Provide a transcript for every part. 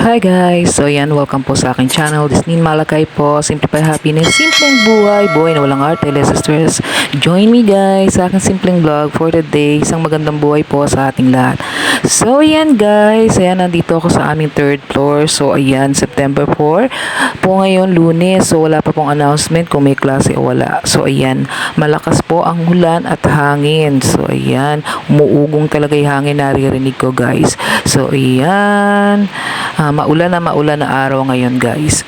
Hi guys! So yan, welcome po sa aking channel. Disnin Malakay po. Simplify happiness, simpleng buhay. Buhay na walang arte, less stress. Join me guys sa aking simpleng vlog for the day. Isang magandang buhay po sa ating lahat. So yan guys, ayan, nandito ako sa aming third floor. So ayan, September 4 po ngayon, Lunes. So wala pa pong announcement kung may klase o wala. So ayan, malakas po ang ulan at hangin. So ayan, umuugong talaga yung hangin, naririnig ko guys. So ayan, maulan na araw ngayon guys.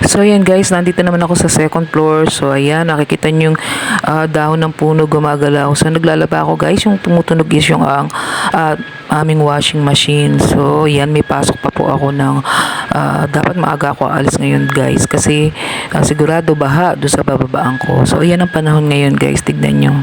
So ayan guys, nandito naman ako sa second floor. So ayan, nakikita niyo yung dahon ng puno gumagalaw. So naglalaba ako guys, yung tumutunog is yung aming washing machine. So ayan, may pasok pa po ako ng dapat maaga ako alis ngayon guys kasi sigurado baha doon sa bababaan ko. So ayan ang panahon ngayon guys, tignan nyo.